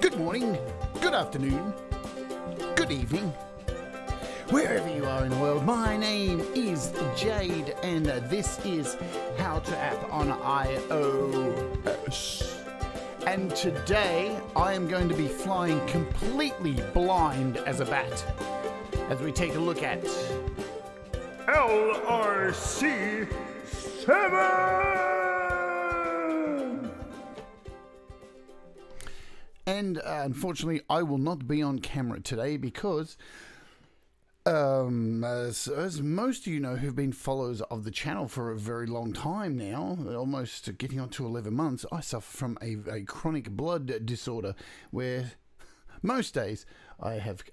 good morning, good afternoon, good evening, wherever you are in the world. My name is Jade, and this is How to App on iOS. And today I am going to be flying completely blind as a bat as we take a look at LRC7. And unfortunately, I will not be on camera today because, as most of you know who've been followers of the channel for a very long time now, almost getting on to 11 months, I suffer from a chronic blood disorder where most days I have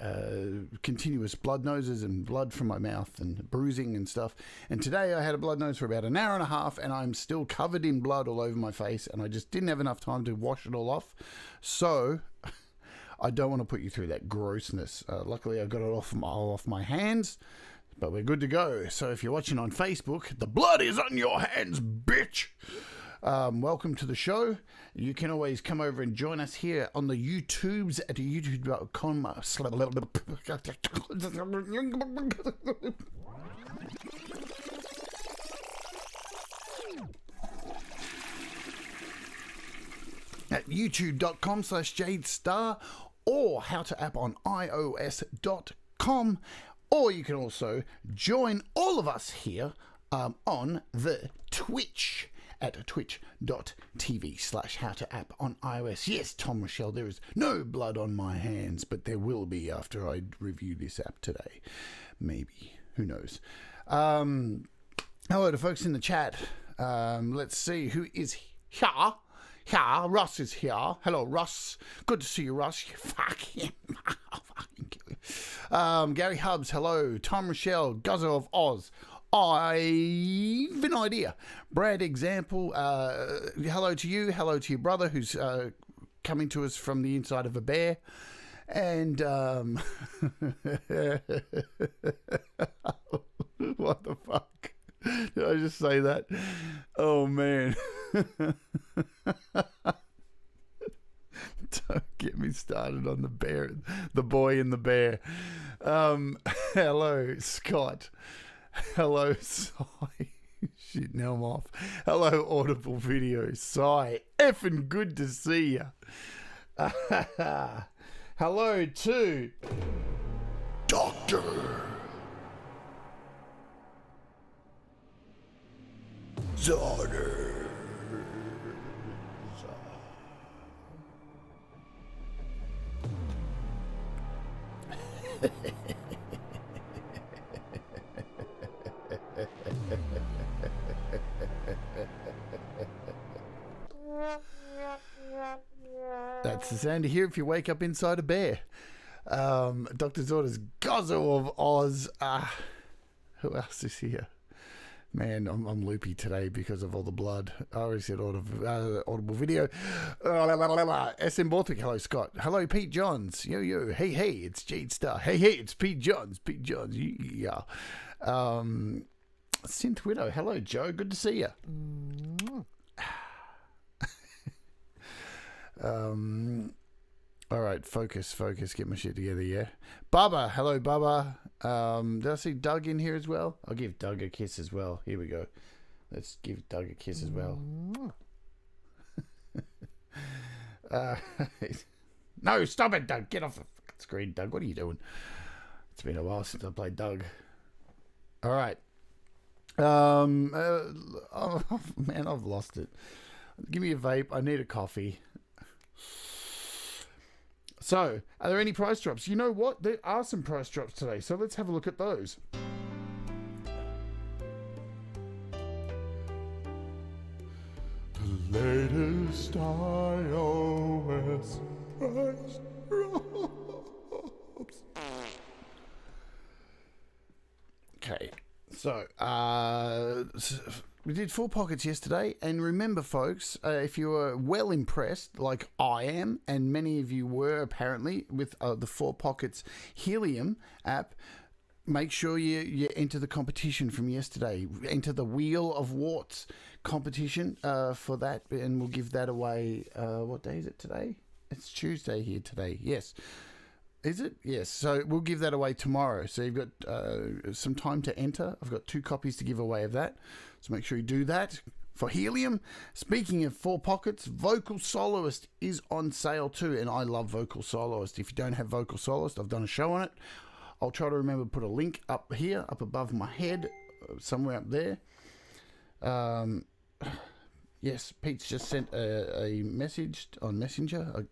continuous blood noses and blood from my mouth and bruising and stuff. And today I had a blood nose for about an hour and a half and I'm still covered in blood all over my face, and I just didn't have enough time to wash it all off. So I don't want to put you through that grossness. Luckily I got it all off my hands, but we're good to go. So if you're watching on Facebook, the blood is on your hands, bitch. Welcome to the show. You can always come over and join us here on the YouTubes at youtube.com. At youtube.com/Jade Starr, or how to app on iOS.com, or you can also join all of us here on the Twitch at twitch.tv/how-to-app on iOS. Yes, Tom Rochelle, there is no blood on my hands, but there will be after I review this app today. Maybe. Who knows? Hello to folks in the chat. Let's see who is here. Russ is here. Hello, Russ. Good to see you, Russ. Fuck him. I'll fucking kill you. Gary Hubbs, hello. Tom Rochelle, Guzzo of Oz. I've an idea. Brad Example, hello to you. Hello to your brother who's coming to us from the inside of a bear. And what the fuck? Did I just say that? Oh, man. Don't get me started on the bear, the boy in the bear. Hello, Scott. Hello, Sai. Shit, now I'm off. Hello, Audible Video. Sai, effing good to see ya. Hello to Doctor Zarder. That's the sound you hear if you wake up inside a bear. Dr. Zorda's Gozzo of Oz. Who else is here? Man, I'm loopy today because of all the blood. I already said Audible Video. SM Borthwick, hello Scott. Hello Pete Johns. Yo. Hey, it's Jade Starr. Hey, it's Pete Johns. Yeah. Synth Widow, hello Joe. Good to see you. All right, focus, get my shit together, yeah. Bubba, hello Bubba. Did I see Doug in here as well? I'll give Doug a kiss as well. Here we go. Let's give Doug a kiss as well. No, stop it, Doug. Get off the fucking screen, Doug. What are you doing? It's been a while since I played Doug. All right. Oh, man, I've lost it. Give me a vape. I need a coffee. So, are there any price drops? You know what? There are some price drops today, so let's have a look at those. The latest iOS price drops. Okay, so, we did 4 pockets yesterday, and remember folks, if you were well impressed, like I am, and many of you were apparently, with the 4 pockets HELIUM app, make sure you enter the competition from yesterday. Enter the Wheel of Warts competition for that, and we'll give that away. What day is it today? It's Tuesday here today. Yes. Is it? Yes. So we'll give that away tomorrow. So you've got some time to enter. I've got 2 copies to give away of that. So make sure you do that. For Helium, speaking of 4 pockets, Vocal Soloist is on sale too. And I love Vocal Soloist. If you don't have Vocal Soloist, I've done a show on it. I'll try to remember to put a link up here, up above my head, somewhere up there. Yes, Pete's just sent a message on Messenger.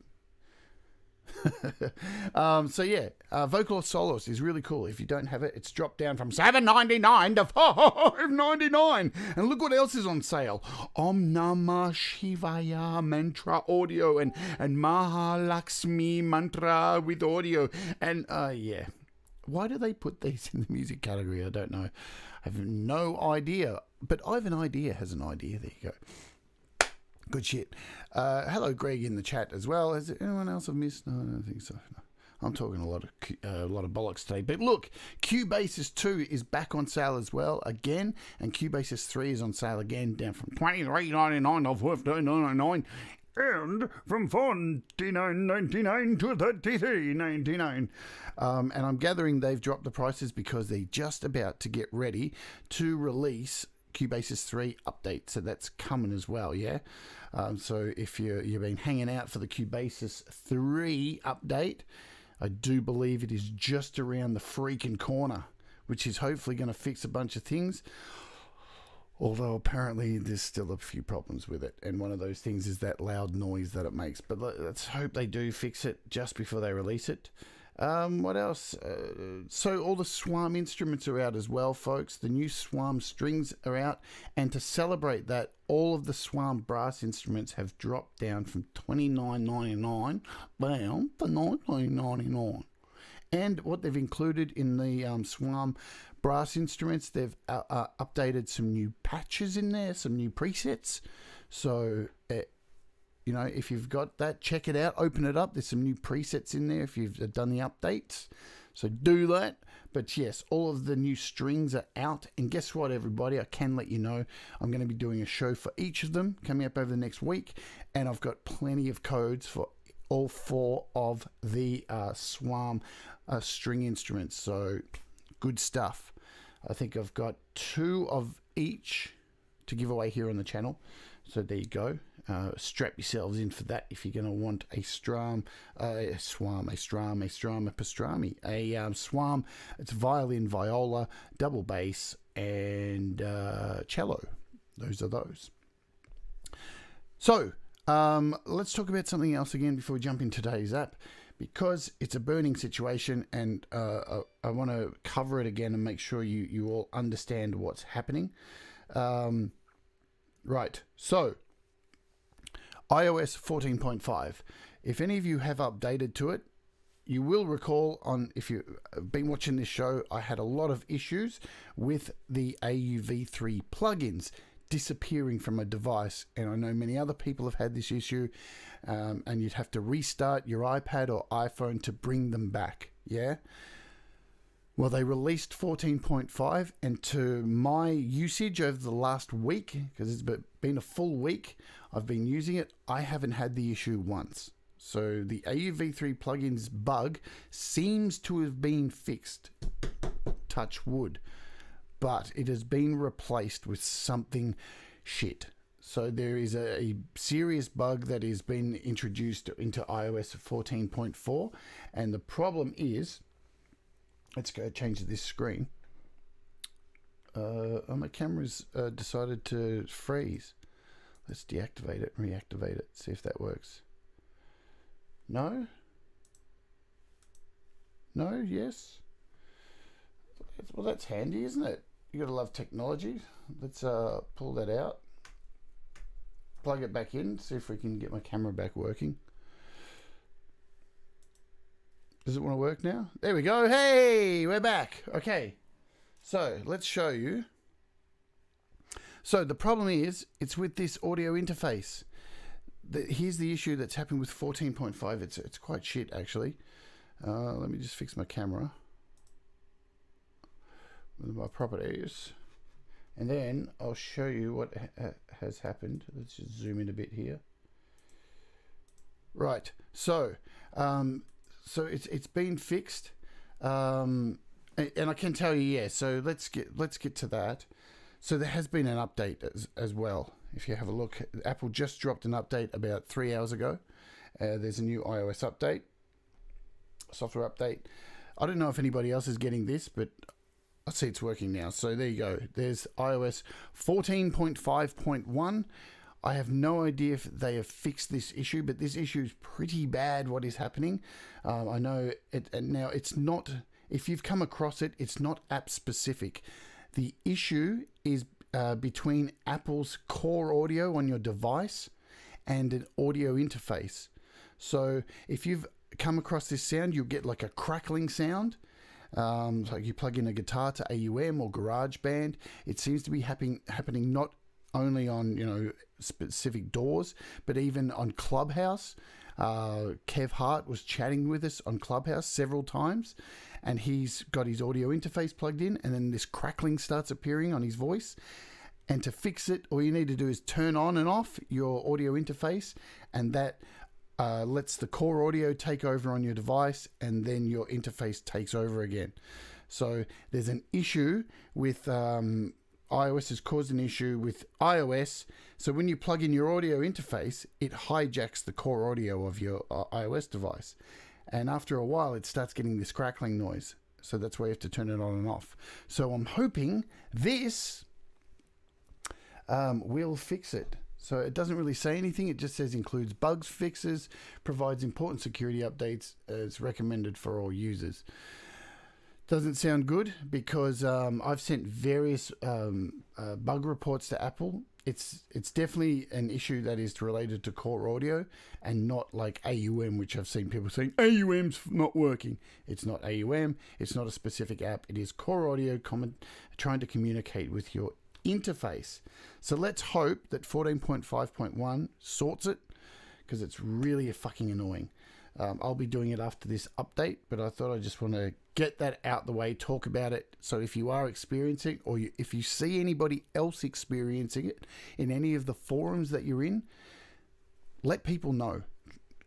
So yeah, Vocal Soloist is really cool. If you don't have it, it's dropped down from $7.99 to $5.99. And look what else is on sale: Om Namah Shivaya Mantra Audio and Mahalakshmi Mantra with audio. And yeah, why do they put these in the music category? I don't know. I have no idea. But I have an idea has an idea. There you go. Good shit. Hello, Greg, in the chat as well. Has anyone else I've missed? No, I don't think so. No. I'm talking a lot of bollocks today. But look, Cubasis 2 is back on sale as well again, and Cubasis 3 is on sale again, down from $23.99 to $15.99, and from $49.99 to $33.99. And I'm gathering they've dropped the prices because they're just about to get ready to release Cubasis 3 update, so that's coming as well, yeah. So if you've been hanging out for the Cubasis 3 update, I do believe it is just around the freaking corner, which is hopefully going to fix a bunch of things. Although apparently there's still a few problems with it, and one of those things is that loud noise that it makes. But let's hope they do fix it just before they release it. What else? So all the Swarm instruments are out as well, folks. The new Swarm strings are out, and to celebrate that, all of the Swarm brass instruments have dropped down from $29.99 down to $19.99. And what they've included in the Swarm brass instruments, they've updated some new patches in there, some new presets. So you know, if you've got that, check it out, open it up. There's some new presets in there if you've done the updates. So do that. But yes, all of the new strings are out. And guess what, everybody? I can let you know I'm going to be doing a show for each of them coming up over the next week. And I've got plenty of codes for all 4 of the Swarm string instruments. So good stuff. I think I've got 2 of each to give away here on the channel. So there you go. Strap yourselves in for that if you're going to want a Swarm, a Swarm. It's violin, viola, double bass, and cello. Those are those. So let's talk about something else again before we jump in today's app, because it's a burning situation, and I want to cover it again and make sure you all understand what's happening. Right, so iOS 14.5. If any of you have updated to it, you will recall if you've been watching this show, I had a lot of issues with the AUv3 plugins disappearing from a device, and I know many other people have had this issue, and you'd have to restart your iPad or iPhone to bring them back. Yeah. Well, they released 14.5, and to my usage over the last week, because it's been a full week, I've been using it, I haven't had the issue once. So the AUv3 plugins bug seems to have been fixed, touch wood, but it has been replaced with something shit. So there is a serious bug that has been introduced into iOS 14.4, and the problem is, let's go change this screen. My camera's decided to freeze. Let's deactivate it and reactivate it. See if that works. No? No? Yes? Well, that's handy, isn't it? You gotta love technology. Let's pull that out. Plug it back in. See if we can get my camera back working. Does it want to work now? There we go. Hey, we're back. Okay. So let's show you. So the problem is, it's with this audio interface. Here's the issue that's happened with 14.5. It's quite shit, actually. Let me just fix my camera with my properties, and then I'll show you what has happened. Let's just zoom in a bit here. Right. So, it's been fixed, and I can tell you, yeah. So let's get to that. So there has been an update as well. If you have a look, Apple just dropped an update about 3 hours ago. There's a new iOS update, software update. I don't know if anybody else is getting this, but I see it's working now. So there you go. There's iOS 14.5.1. I have no idea if they have fixed this issue, but this issue is pretty bad. What is happening? I know it, and now it's not. If you've come across it, it's not app specific. The issue is between Apple's core audio on your device and an audio interface. So if you've come across this sound, you'll get like a crackling sound. Like you plug in a guitar to AUM or GarageBand. It seems to be happening not only on specific doors, but even on Clubhouse. Kev Hart was chatting with us on Clubhouse several times, and he's got his audio interface plugged in, and then this crackling starts appearing on his voice. And to fix it, all you need to do is turn on and off your audio interface, and that lets the core audio take over on your device, and then your interface takes over again. So there's an issue with iOS has caused an issue with iOS. So when you plug in your audio interface, it hijacks the core audio of your iOS device. And after a while, it starts getting this crackling noise. So that's why you have to turn it on and off. So I'm hoping this will fix it. So it doesn't really say anything. It just says includes bugs, fixes, provides important security updates as recommended for all users. Doesn't sound good because I've sent various bug reports to Apple. It's definitely an issue that is related to core audio and not like AUM, which I've seen people saying AUM's not working. It's not AUM. It's not a specific app. It is core audio trying to communicate with your interface. So let's hope that 14.5.1 sorts it, because it's really fucking annoying. I'll be doing it after this update, but I thought I just want to get that out the way, talk about it. So if you are experiencing, or if you see anybody else experiencing it in any of the forums that you're in, let people know.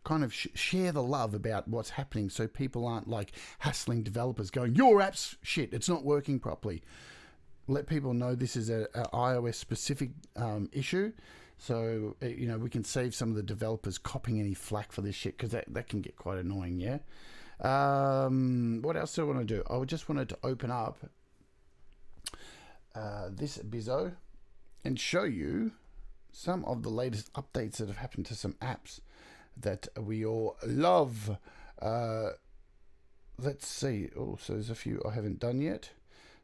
Kind of share the love about what's happening, so people aren't like hassling developers going, your app's shit, it's not working properly. Let people know this is a iOS specific issue. So, we can save some of the developers copying any flack for this shit, because that can get quite annoying, yeah? What else do I want to do? I just wanted to open up this bizzo and show you some of the latest updates that have happened to some apps that we all love. Let's see. Oh, so there's a few I haven't done yet,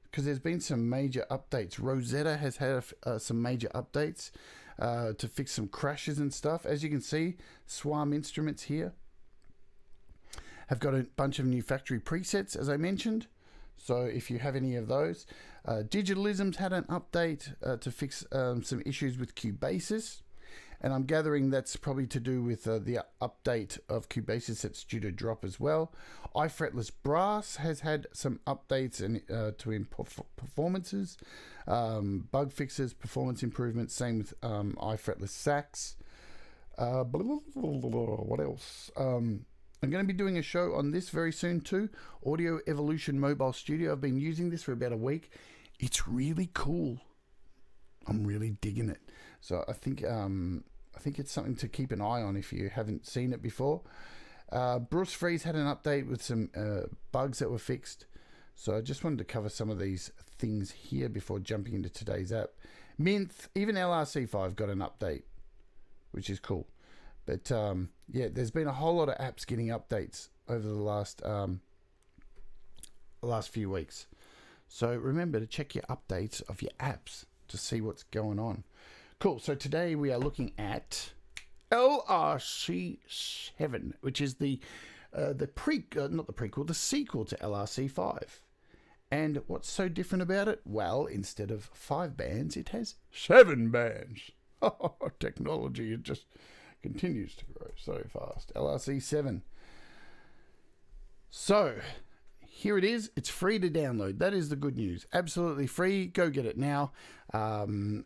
because there's been some major updates. Rosetta has had some major updates to fix some crashes and stuff. As you can see, Swarm Instruments here have got a bunch of new factory presets, as I mentioned. So if you have any of those, Digitalism's had an update to fix some issues with Cubasis. And I'm gathering that's probably to do with the update of Cubasis that's due to drop as well. iFretless Brass has had some updates to performances, bug fixes, performance improvements. Same with iFretless Sax. What else? I'm going to be doing a show on this very soon too. Audio Evolution Mobile Studio. I've been using this for about a week. It's really cool. I'm really digging it. So I think it's something to keep an eye on if you haven't seen it before. Bruce Freeze had an update with some bugs that were fixed. So I just wanted to cover some of these things here before jumping into today's app. Mint, even LRC7 got an update, which is cool. But yeah, there's been a whole lot of apps getting updates over the last few weeks. So remember to check your updates of your apps to see what's going on. Cool. So today we are looking at LRC7, which is the sequel to LRC5. And what's so different about it? Well, instead of 5 bands, it has 7 bands. Technology, it just continues to grow so fast. LRC7. So here it is. It's free to download. That is the good news. Absolutely free. Go get it now and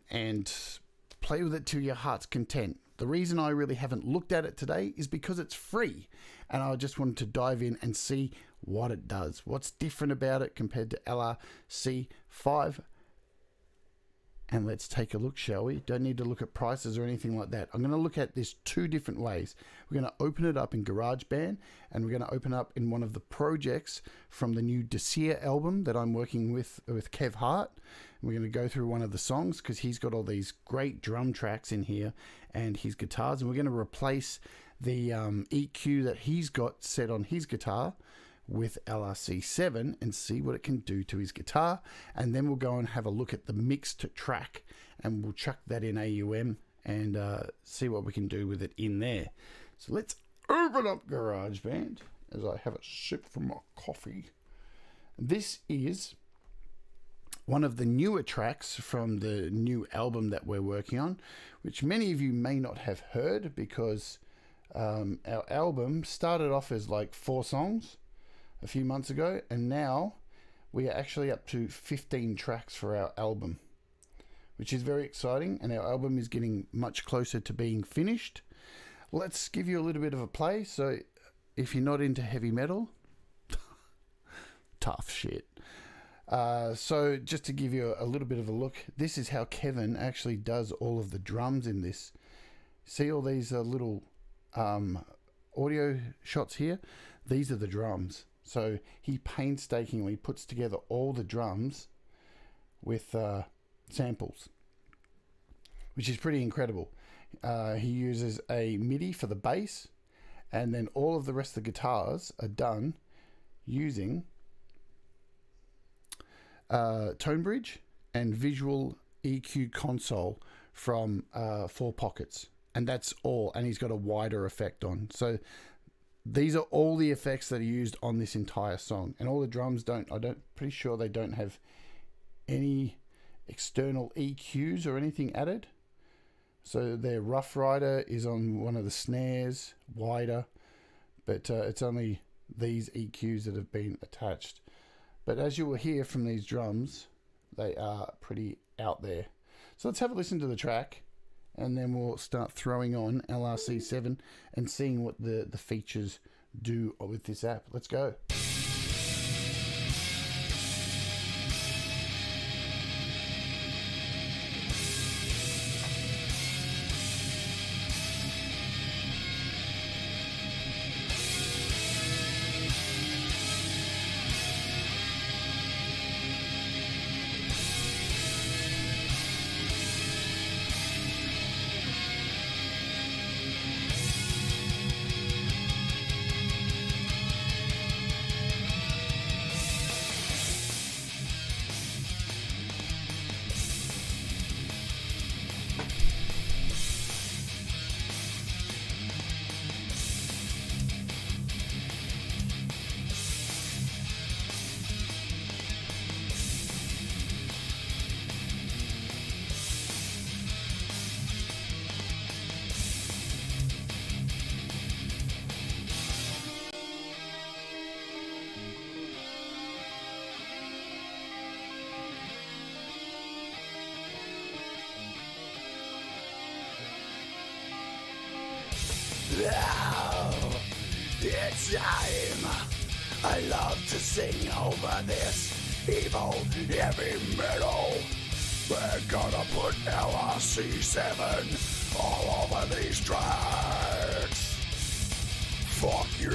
play with it to your heart's content. The reason I really haven't looked at it today is because it's free, and I just wanted to dive in and see what it does. What's different about it compared to LRC7? And let's take a look, shall we? Don't need to look at prices or anything like that. I'm going to look at this two different ways. We're going to open it up in GarageBand, and we're going to open up in one of the projects from the new Desire album that I'm working with Kev Hart. And we're going to go through one of the songs because he's got all these great drum tracks in here and his guitars. And we're going to replace the EQ that he's got set on his guitar with LRC7 and see what it can do to his guitar, and then we'll go and have a look at the mixed track and we'll chuck that in AUM and see what we can do with it in there. So let's open up GarageBand as I have a sip from my coffee. This is one of the newer tracks from the new album that we're working on, which many of you may not have heard because our album started off as like 4 songs a few months ago, and now we are actually up to 15 tracks for our album, which is very exciting, and our album is getting much closer to being finished. Let's give you a little bit of a play. So if you're not into heavy metal, tough shit. So just to give you a little bit of a look, this is how Kevin actually does all of the drums in this. See all these little audio shots here? These are the drums. So he painstakingly puts together all the drums with samples, which is pretty incredible. He uses a MIDI for the bass, and then all of the rest of the guitars are done using Tone Bridge and Visual EQ Console from 4 Pockets, and that's all. And he's got a wider effect on. So these are all the effects that are used on this entire song, and all the drums pretty sure they don't have any external EQs or anything added. So their Rough Rider is on one of the snares, wider, but it's only these EQs that have been attached. But as you will hear from these drums, they are pretty out there. So let's have a listen to the track, and then we'll start throwing on LRC7 and seeing what the features do with this app. Let's go. Now, it's time. I love to sing over this evil heavy metal. We're gonna put LRC7 all over these tracks. Fuck yeah.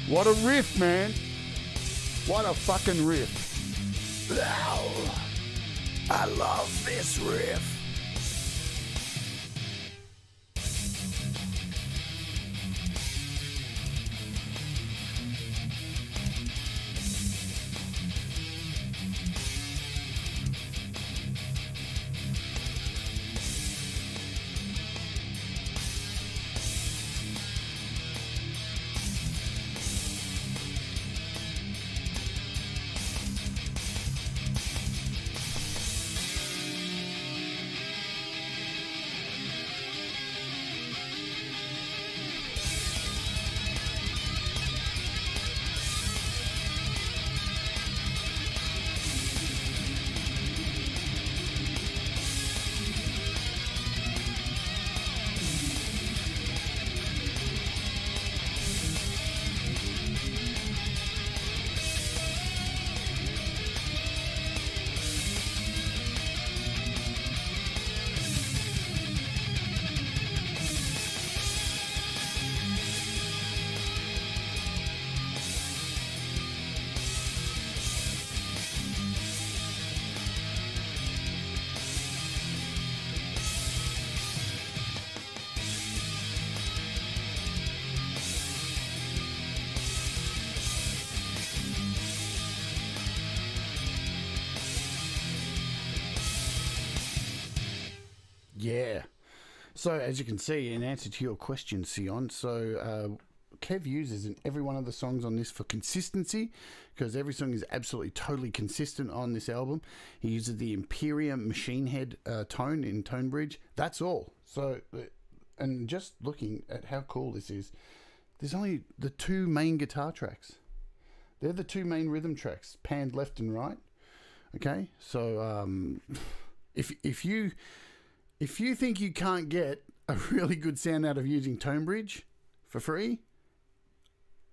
What a riff, man. What a fucking riff. Ow. I love this riff. Yeah. So as you can see, in answer to your question, Sion, so Kev uses in every one of the songs on this for consistency, because every song is absolutely totally consistent on this album. He uses the Imperium machine head tone in Tone Bridge. That's all. So, and just looking at how cool this is, there's only the two main guitar tracks. They're the two main rhythm tracks, panned left and right. Okay, so if you think you can't get a really good sound out of using Tone Bridge for free,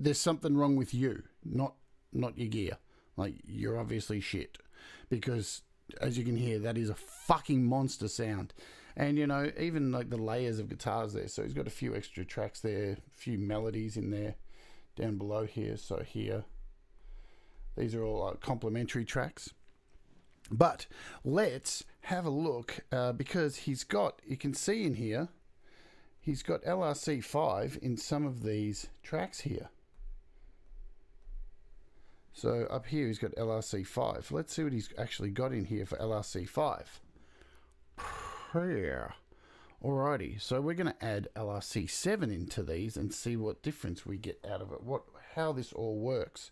there's something wrong with you, not your gear. Like, you're obviously shit, because as you can hear, that is a fucking monster sound. And you know, even like the layers of guitars there, so he's got a few extra tracks there, a few melodies in there down below here. So here, these are all complementary tracks. But let's have a look, because he's got, you can see in here, he's got LRC5 in some of these tracks here. So up here he's got LRC5. Let's see what he's actually got in here for LRC5. Yeah. Alrighty, so we're going to add LRC7 into these and see what difference we get out of it, how this all works.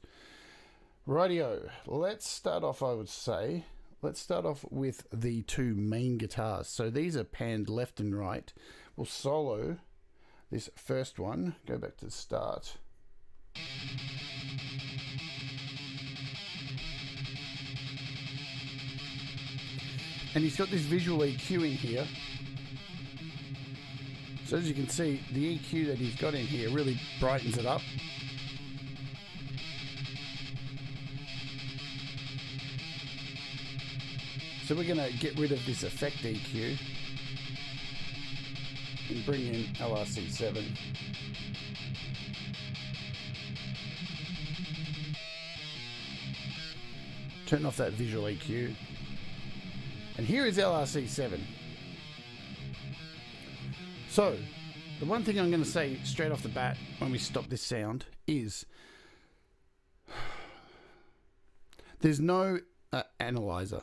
Rightio, let's start off, I would say, let's start off with the two main guitars. So these are panned left and right. We'll solo this first one, go back to the start. And he's got this visual EQ in here. So as you can see, the EQ that he's got in here really brightens it up. So we're going to get rid of this effect EQ and bring in LRC7. Turn off that visual EQ. And here is LRC7. So, the one thing I'm going to say straight off the bat when we stop this sound is there's no analyzer.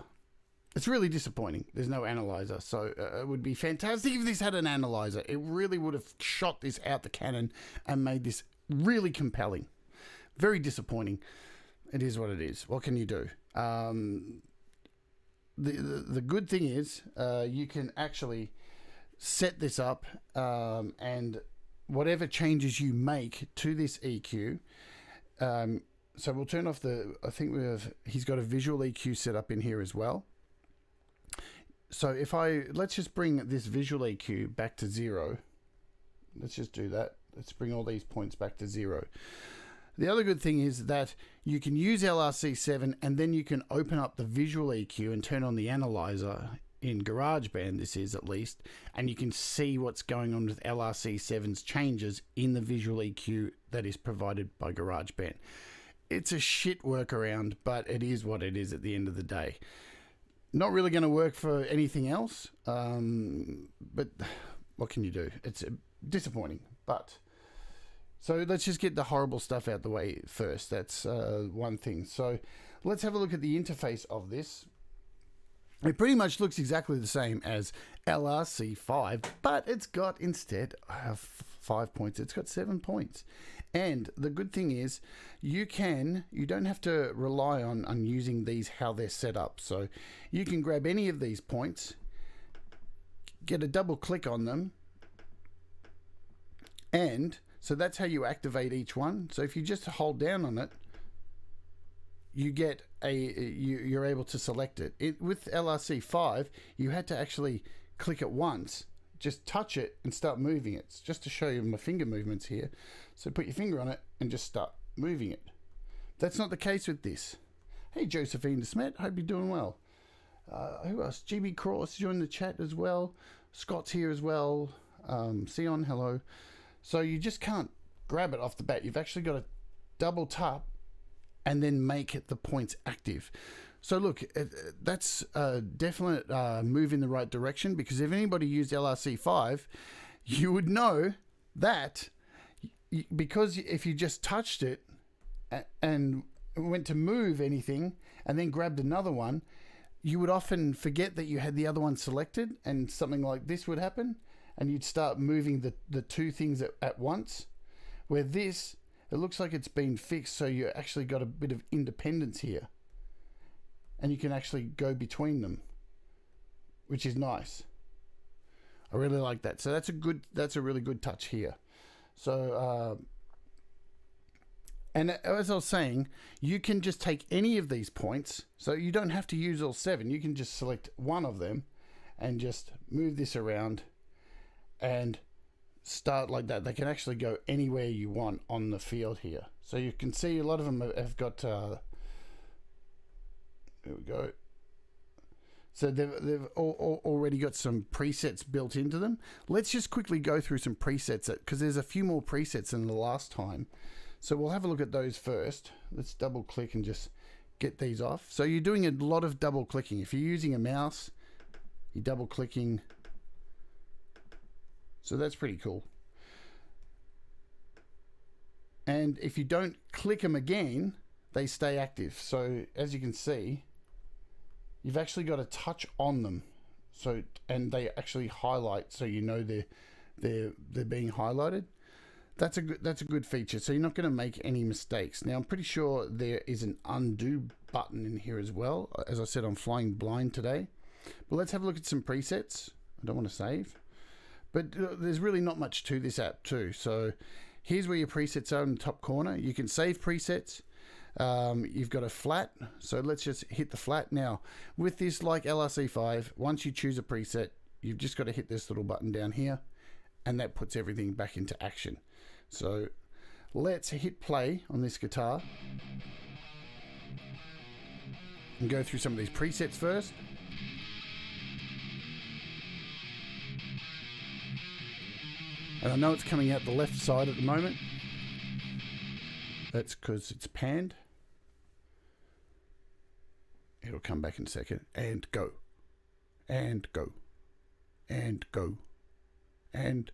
It's really disappointing. There's no analyzer. So it would be fantastic if this had an analyzer. It really would have shot this out the cannon and made this really compelling. Very disappointing. It is what it is. What can you do? The good thing is you can actually set this up and whatever changes you make to this EQ. So we'll turn off I think he's got a visual EQ set up in here as well. So let's just bring this visual EQ back to 0. Let's just do that. Let's bring all these points back to 0. The other good thing is that you can use LRC7 and then you can open up the visual EQ and turn on the analyzer in GarageBand, this is at least, and you can see what's going on with LRC7's changes in the visual EQ that is provided by GarageBand. It's a shit workaround, but it is what it is at the end of the day. Not really going to work for anything else, but what can you do? It's disappointing, but... So let's just get the horrible stuff out the way first. That's one thing. So let's have a look at the interface of this. It pretty much looks exactly the same as LRC5, but it's got, instead of 5 points, it's got 7 points. And the good thing is you don't have to rely on using these how they're set up. So you can grab any of these points, get a double click on them, and so that's how you activate each one. So if you just hold down on it, you get you're able to select it. With LRC5, you had to actually click it once, just touch it and start moving it. It's just to show you my finger movements here. So put your finger on it and just start moving it. That's not the case with this. Hey, Josephine DeSmet, hope you're doing well. Who else? GB Cross joined the chat as well. Scott's here as well. Sion, hello. So you just can't grab it off the bat. You've actually got to double tap and then make the points active. So look, that's a definite move in the right direction, because if anybody used LRC5, you would know that, because if you just touched it and went to move anything and then grabbed another one, you would often forget that you had the other one selected, and something like this would happen, and you'd start moving the two things at once. Where this, it looks like it's been fixed, so you actually got a bit of independence here, and you can actually go between them, which is nice. I really like that. So that's a really good touch here. So and as I was saying, you can just take any of these points, so you don't have to use all 7. You can just select one of them and just move this around and start like that. They can actually go anywhere you want on the field here. So you can see a lot of them have got there we go. So they've already got some presets built into them. Let's just quickly go through some presets, because there's a few more presets than the last time. So we'll have a look at those first. Let's double click and just get these off. So you're doing a lot of double clicking. If you're using a mouse, you're double clicking. So that's pretty cool. And if you don't click them again, they stay active. So as you can see, you've actually got a touch on them. So, and they actually highlight, so you know they're being highlighted. That's a good feature. So you're not going to make any mistakes. Now I'm pretty sure there is an undo button in here as well. As I said, I'm flying blind today. But let's have a look at some presets. I don't want to save. But there's really not much to this app too. So here's where your presets are in the top corner. You can save presets. You've got a flat. So let's just hit the flat. Now with this, like LRC5, once you choose a preset, you've just got to hit this little button down here, and that puts everything back into action. So let's hit play on this guitar and go through some of these presets first. And I know it's coming out the left side at the moment. That's because it's panned. It'll come back in a second. And go. And go. And go. And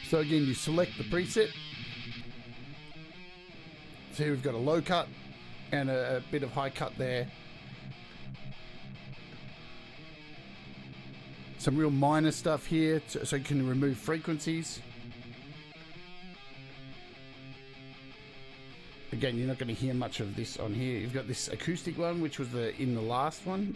so again, you select the preset. So here we've got a low cut and a bit of high cut there. Some real minor stuff here, so you can remove frequencies. Again, you're not going to hear much of this on here. You've got this acoustic one, which was in the last one.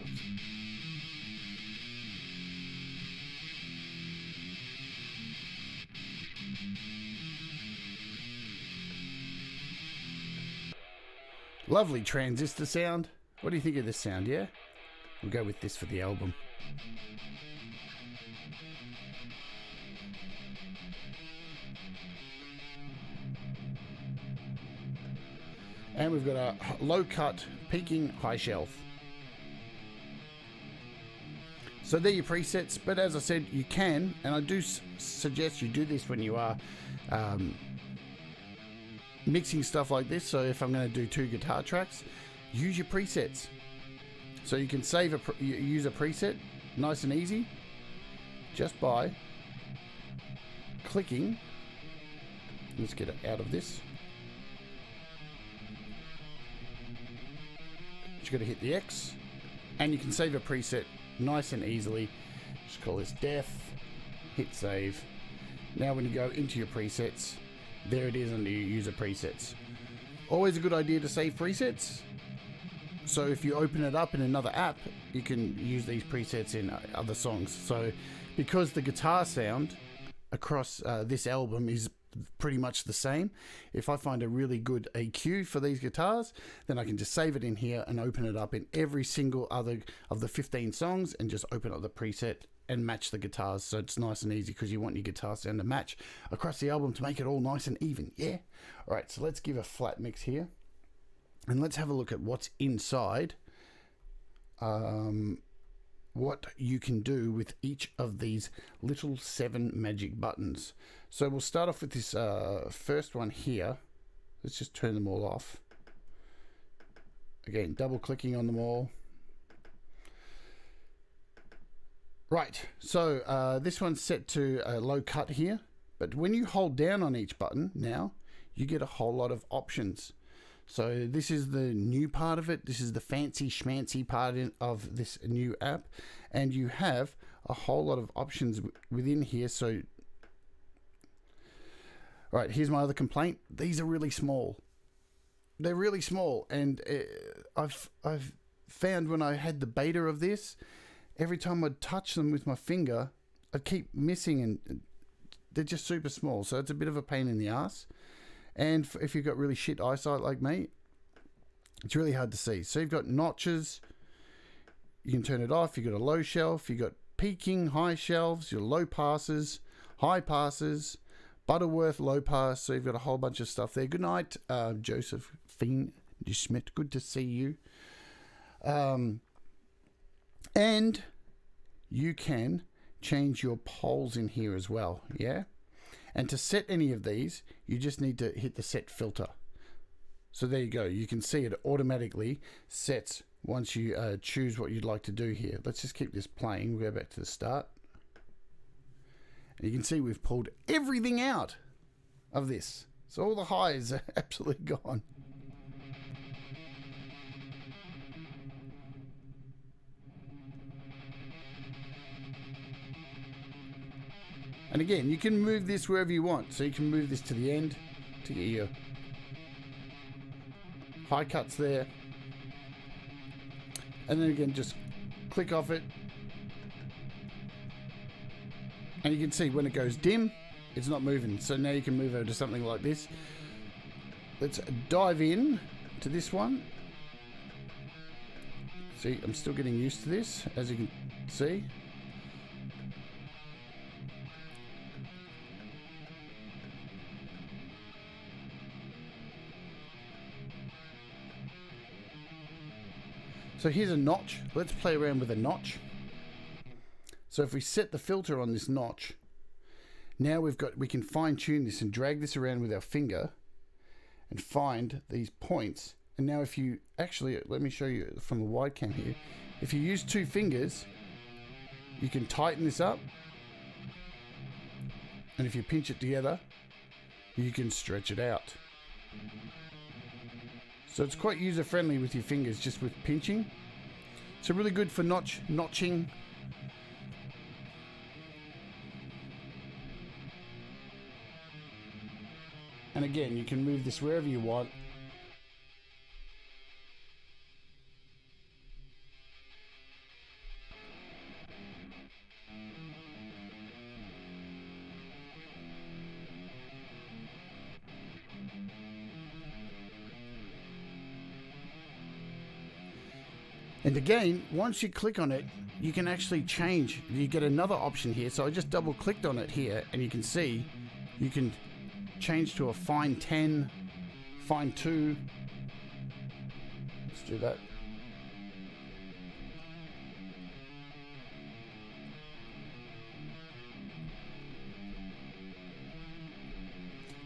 Lovely transistor sound. What do you think of this sound, yeah? We'll go with this for the album. And we've got a low cut, peaking, high shelf. So they're your presets, but as I said, you can, and I do suggest you do this when you are mixing stuff like this. So if I'm going to do 2 guitar tracks, use your presets. So you can use a preset nice and easy just by clicking. Let's get it out of this. You've got to hit the X, and you can save a preset nice and easily. Just call this def, hit save. Now when you go into your presets, there it is under your user presets. Always a good idea to save presets. So if you open it up in another app, you can use these presets in other songs. So because the guitar sound across this album is pretty much the same, if I find a really good EQ for these guitars, then I can just save it in here and open it up in every single other of the 15 songs and just open up the preset and match the guitars. So it's nice and easy because you want your guitar sound to match across the album to make it all nice and even. Yeah. All right, so let's give a flat mix here and let's have a look at what's inside, what you can do with each of these little 7 magic buttons. So we'll start off with this first one here. Let's just turn them all off. Again, double clicking on them all. Right, so this one's set to a low cut here, but when you hold down on each button now, you get a whole lot of options. So this is the new part of it. This is the fancy schmancy part of this new app, and you have a whole lot of options within here. So, right, here's my other complaint. These are really small. They're really small, and I've found when I had the beta of this, every time I'd touch them with my finger, I'd keep missing, and they're just super small. So it's a bit of a pain in the ass. And if you've got really shit eyesight like me, it's really hard to see. So you've got notches. You can turn it off. You've got a low shelf. You've got peaking, high shelves, your low passes, high passes, Butterworth low pass. So you've got a whole bunch of stuff there. Good night, Josephine Schmidt. Good to see you. And you can change your poles in here as well, yeah? And to set any of these, you just need to hit the set filter. So there you go. You can see it automatically sets once you choose what you'd like to do here. Let's just keep this playing. We'll go back to the start. And you can see we've pulled everything out of this. So all the highs are absolutely gone. And again, you can move this wherever you want. So you can move this to the end to get your high cuts there. And then again, just click off it. And you can see when it goes dim, it's not moving. So now you can move over to something like this. Let's dive in to this one. See, I'm still getting used to this, as you can see. So here's a notch. Let's play around with a notch. So if we set the filter on this notch, now we can fine tune this and drag this around with our finger and find these points. And now if you actually, let me show you from the wide cam here. If you use two fingers, you can tighten this up. And if you pinch it together, you can stretch it out. So it's quite user-friendly with your fingers, just with pinching. So really good for notching. And again, you can move this wherever you want. And again, once you click on it, you can actually change. You get another option here. So I just double clicked on it here, and you can see you can change to a fine 10, fine 2. Let's do that.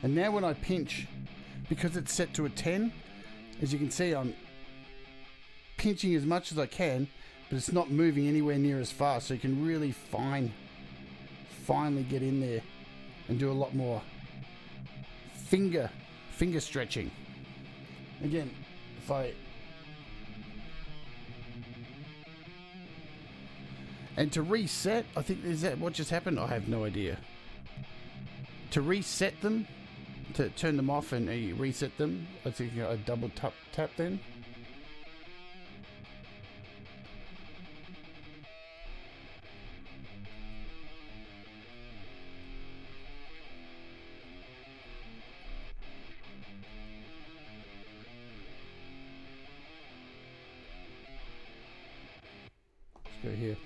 And now when I pinch, because it's set to a 10, as you can see, I'm pinching as much as I can, but it's not moving anywhere near as fast. So you can really finely get in there and do a lot more finger stretching. Again, if I and to reset, I think is that what just happened? I have no idea. To reset them, to turn them off and reset them, I think I double tap then. Go here.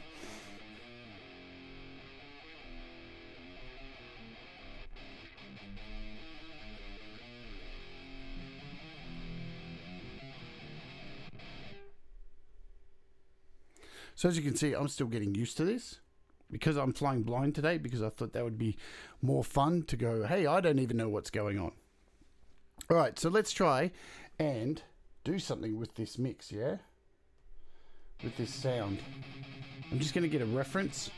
So as you can see, I'm still getting used to this because I'm flying blind today, because I thought that would be more fun to go, hey, I don't even know what's going on. All right, so let's try and do something with this mix, yeah? With this sound. I'm just going to get a reference.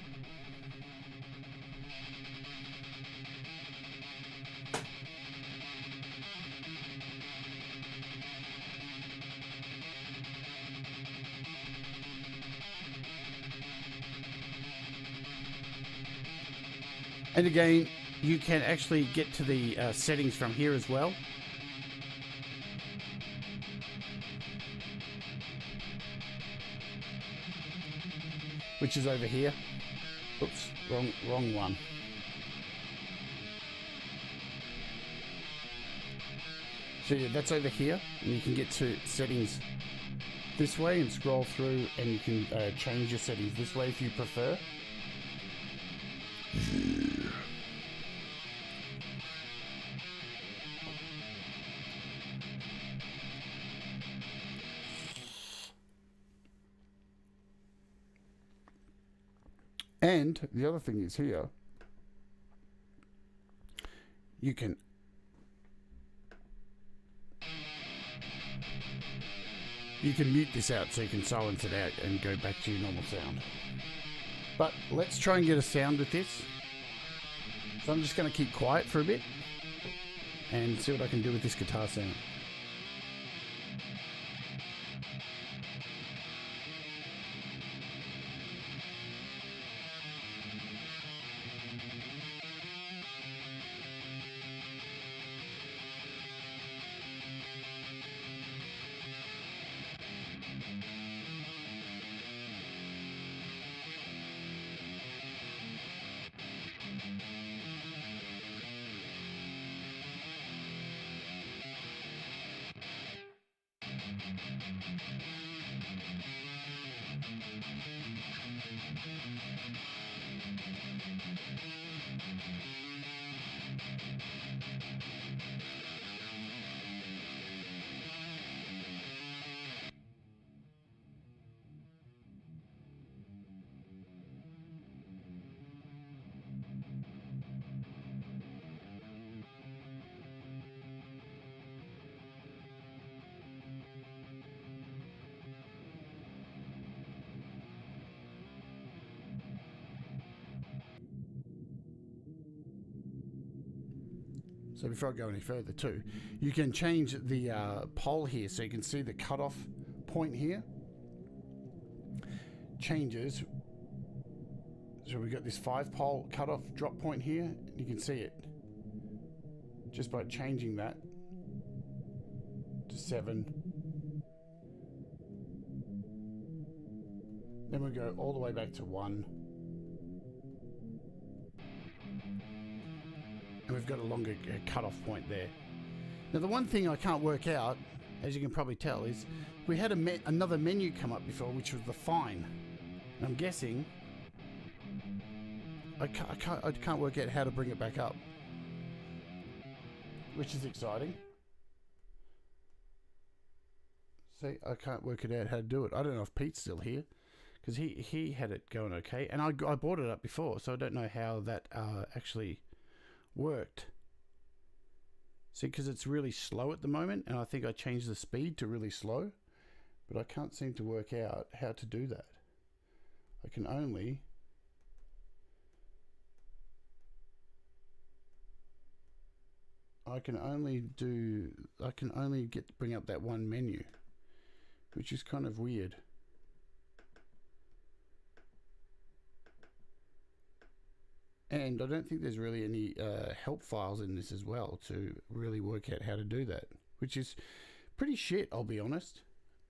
And again, you can actually get to the settings from here as well. Which is over here. Oops, wrong one. So yeah, that's over here, and you can get to settings this way and scroll through, and you can change your settings this way if you prefer. And the other thing is here, you can mute this out, so you can silence it out and go back to your normal sound. But let's try and get a sound with this. So I'm just going to keep quiet for a bit and see what I can do with this guitar sound. So before I go any further too, you can change the pole here, so you can see the cutoff point here changes. So we've got this 5-pole cutoff drop point here. You can see it just by changing that to 7. Then we go all the way back to 1. And we've got a longer cutoff point there. Now the one thing I can't work out, as you can probably tell, is we had another menu come up before, which was the fine. And I'm guessing I can't work out how to bring it back up, which is exciting. See, I can't work it out how to do it. I don't know if Pete's still here, because he had it going okay, and I brought it up before, so I don't know how that actually worked. See, because it's really slow at the moment, and I think I changed the speed to really slow, but I can't seem to work out how to do that. I can only bring up that one menu, which is kind of weird. And I don't think there's really any help files in this as well to really work out how to do that, which is pretty shit, I'll be honest.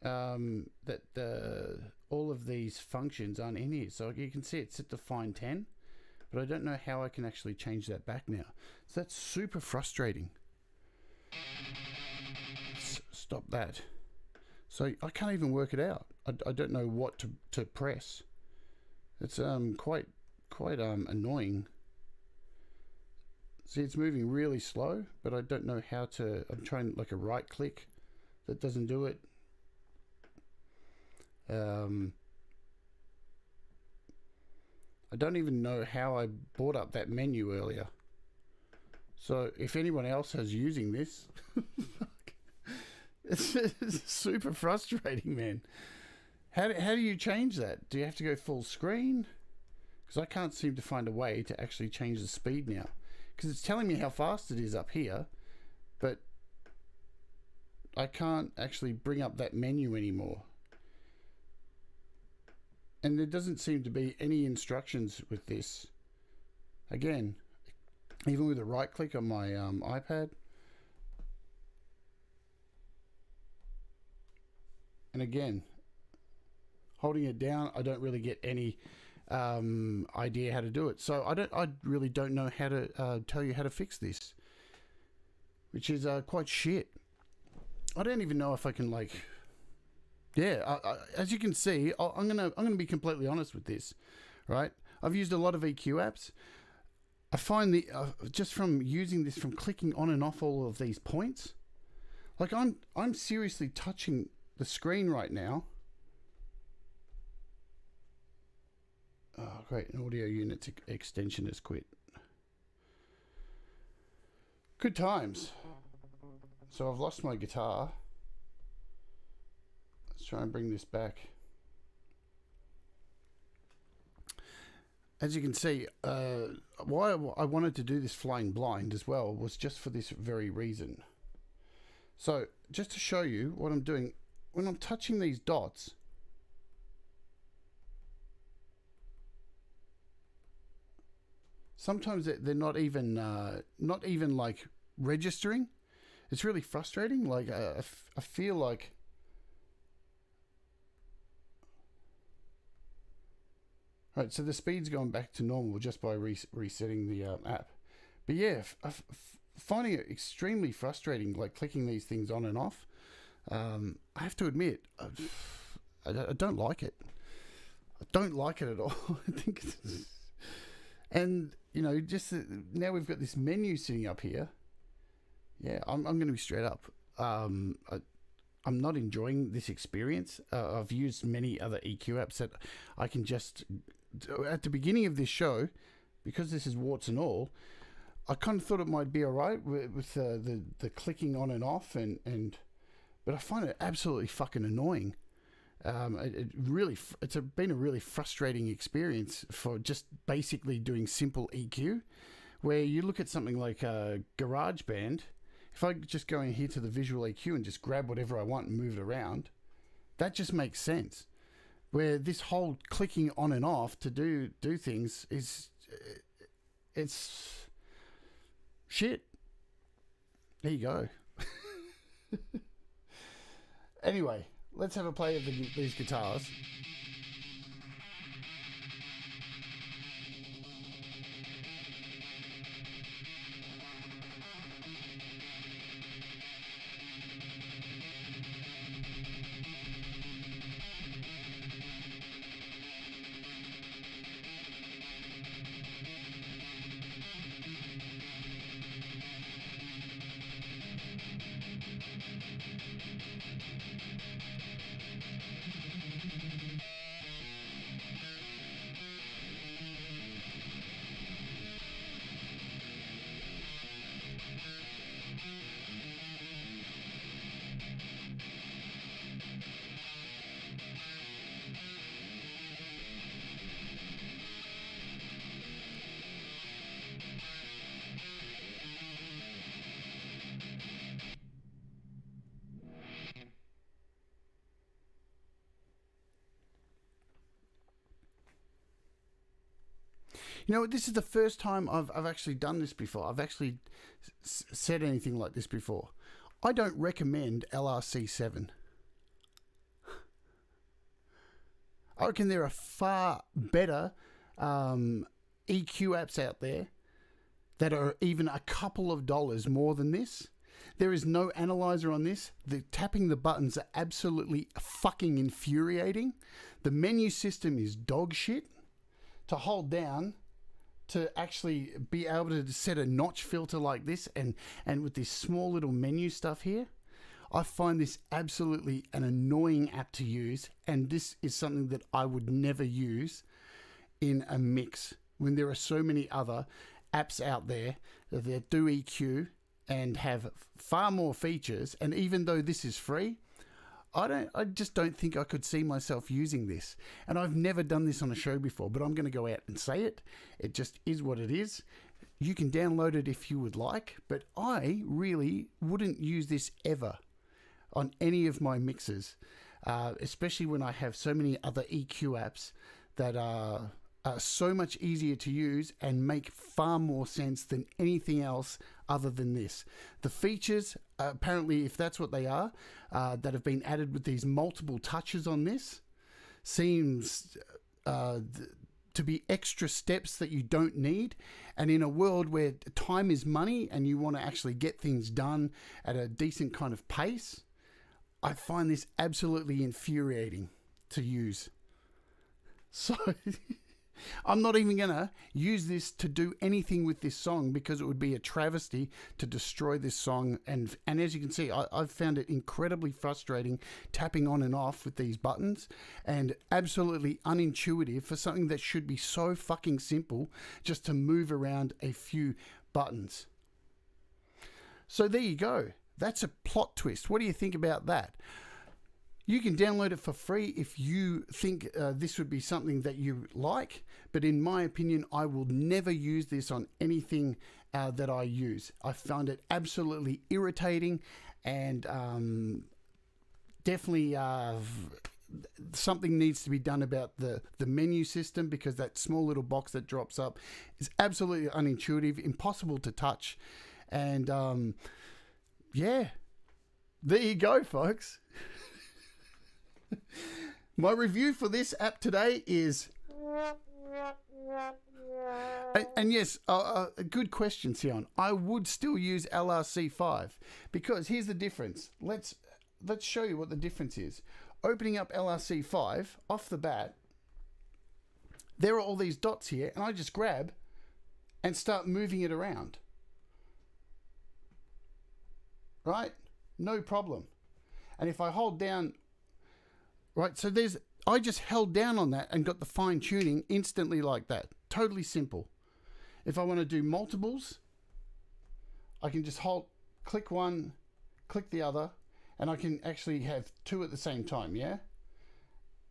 That all of these functions aren't in here. So you can see it's set to fine 10, but I don't know how I can actually change that back now. So that's super frustrating. Let's stop that. So I can't even work it out. I don't know what to press. It's quite annoying. See, it's moving really slow, but I don't know how to. I'm trying like a right click, that doesn't do it. I don't even know how I brought up that menu earlier. So if anyone else is using this, it's super frustrating, man. How do you change that? Do you have to go full screen? Because I can't seem to find a way to actually change the speed now. Because it's telling me how fast it is up here, but I can't actually bring up that menu anymore. And there doesn't seem to be any instructions with this. Again, even with a right click on my iPad. And again, holding it down, I don't really get any idea how to do it. So I really don't know how to tell you how to fix this, which is quite shit. I don't even know if I can, like, yeah. As you can see, I'm gonna be completely honest with this, right? I've used a lot of EQ apps. I find the just from using this, from clicking on and off all of these points, like I'm seriously touching the screen right now. Oh, great! An audio unit extension has quit. Good times. So I've lost my guitar. Let's try and bring this back. As you can see, why I wanted to do this flying blind as well was just for this very reason. So just to show you what I'm doing, when I'm touching these dots, sometimes they're not even like registering. It's really frustrating. Like I feel like right. So the speed's going back to normal just by resetting the app. But yeah, finding it extremely frustrating, like clicking these things on and off. I have to admit, I don't like it. I don't like it at all. I think it's, and you know, just now we've got this menu sitting up here. Yeah, I'm going to be straight up. I'm not enjoying this experience. I've used many other EQ apps that I can just, at the beginning of this show, because this is warts and all, I kind of thought it might be all right with the clicking on and off, but I find it absolutely fucking annoying. It's been a really frustrating experience for just basically doing simple EQ, where you look at something like GarageBand. If I just go in here to the visual EQ and just grab whatever I want and move it around, that just makes sense. Where this whole clicking on and off to do things it's shit. There you go. Anyway, let's have a play of these guitars. You know, this is the first time I've actually done this before. I've actually said anything like this before. I don't recommend LRC7. I reckon there are far better EQ apps out there that are even a couple of dollars more than this. There is no analyzer on this. The tapping the buttons are absolutely fucking infuriating. The menu system is dog shit. To hold down, to actually be able to set a notch filter like this and with this small little menu stuff here, I find this absolutely an annoying app to use, and this is something that I would never use in a mix when there are so many other apps out there that do EQ and have far more features. And even though this is free, I just don't think I could see myself using this. And I've never done this on a show before, but I'm going to go out and say it. It just is what it is. You can download it if you would like, but I really wouldn't use this ever on any of my mixes, especially when I have so many other EQ apps that are so much easier to use and make far more sense than anything else other than this. The features, apparently, if that's what they are, that have been added with these multiple touches on this, seems to be extra steps that you don't need. And in a world where time is money and you want to actually get things done at a decent kind of pace, I find this absolutely infuriating to use. So I'm not even going to use this to do anything with this song, because it would be a travesty to destroy this song. And as you can see, I've found it incredibly frustrating tapping on and off with these buttons, and absolutely unintuitive for something that should be so fucking simple, just to move around a few buttons. So there you go. That's a plot twist. What do you think about that? You can download it for free if you think this would be something that you like. But in my opinion, I will never use this on anything that I use. I found it absolutely irritating, and definitely something needs to be done about the menu system, because that small little box that drops up is absolutely unintuitive, impossible to touch. And yeah, there you go, folks. My review for this app today is, and yes, a good question, Sion. I would still use LRC5, because here's the difference. Let's show you what the difference is. Opening up LRC5 off the bat, there are all these dots here, and I just grab and start moving it around. Right? No problem. And if I hold down, right, so I just held down on that and got the fine tuning instantly like that. Totally simple. If I want to do multiples, I can just click one, click the other, and I can actually have two at the same time, yeah?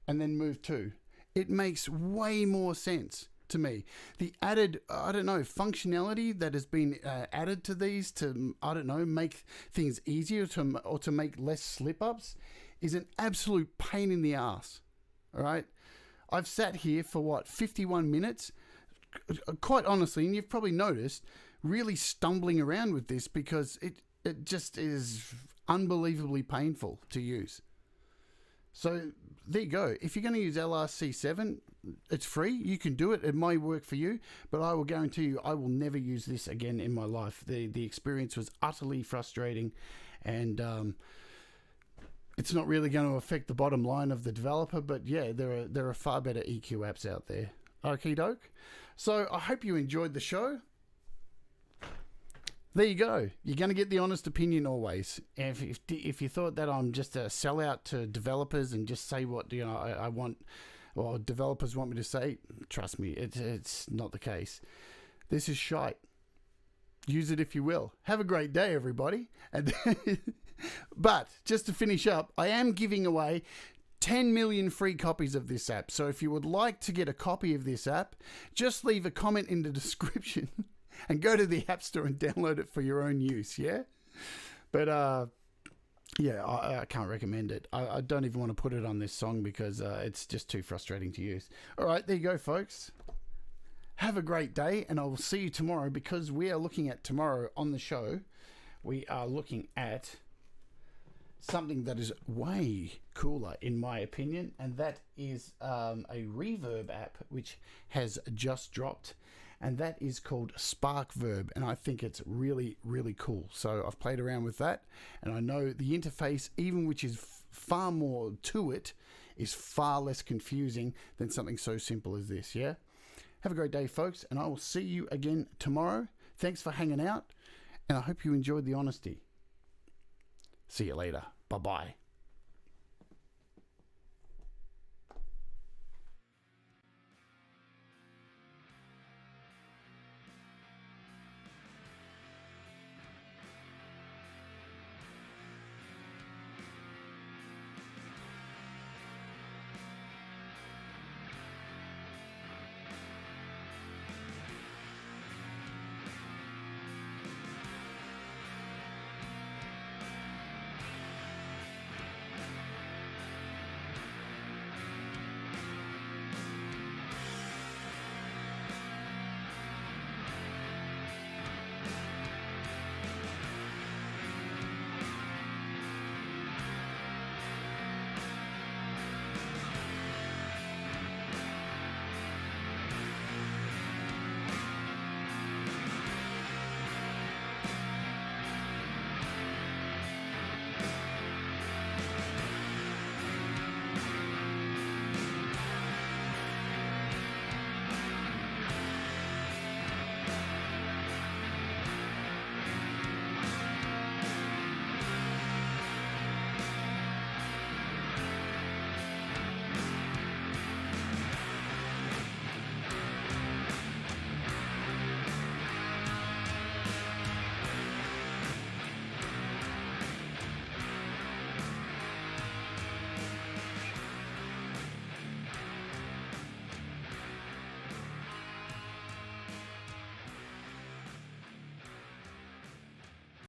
And then move two. It makes way more sense to me. The added, I don't know, functionality that has been added to these to, I don't know, make things easier or to make less slip-ups is an absolute pain in the ass. All right? I've sat here for 51 minutes, quite honestly, and you've probably noticed, really stumbling around with this, because it just is unbelievably painful to use. So there you go. If you're going to use LRC7, it's free. You can do it. It might work for you, but I will guarantee you I will never use this again in my life. The experience was utterly frustrating, and it's not really going to affect the bottom line of the developer, but yeah, there are far better EQ apps out there. Okie doke. So I hope you enjoyed the show. There you go. You're going to get the honest opinion always. And if you thought that I'm just a sellout to developers and just say what I want, or developers want me to say, trust me, it's not the case. This is shite. Use it if you will. Have a great day, everybody. And but just to finish up, I am giving away 10 million free copies of this app. So if you would like to get a copy of this app, just leave a comment in the description and go to the App Store and download it for your own use, yeah? But, yeah, I can't recommend it. I don't even want to put it on this song because it's just too frustrating to use. All right, there you go, folks. Have a great day, and I will see you tomorrow, because we are looking at tomorrow on the show. We are looking at something that is way cooler, in my opinion, and that is a reverb app which has just dropped. And that is called SparkVerb, and I think it's really, really cool. So I've played around with that, and I know the interface, even which is far more to it, is far less confusing than something so simple as this, yeah? Have a great day, folks, and I will see you again tomorrow. Thanks for hanging out, and I hope you enjoyed the honesty. See you later. Bye-bye.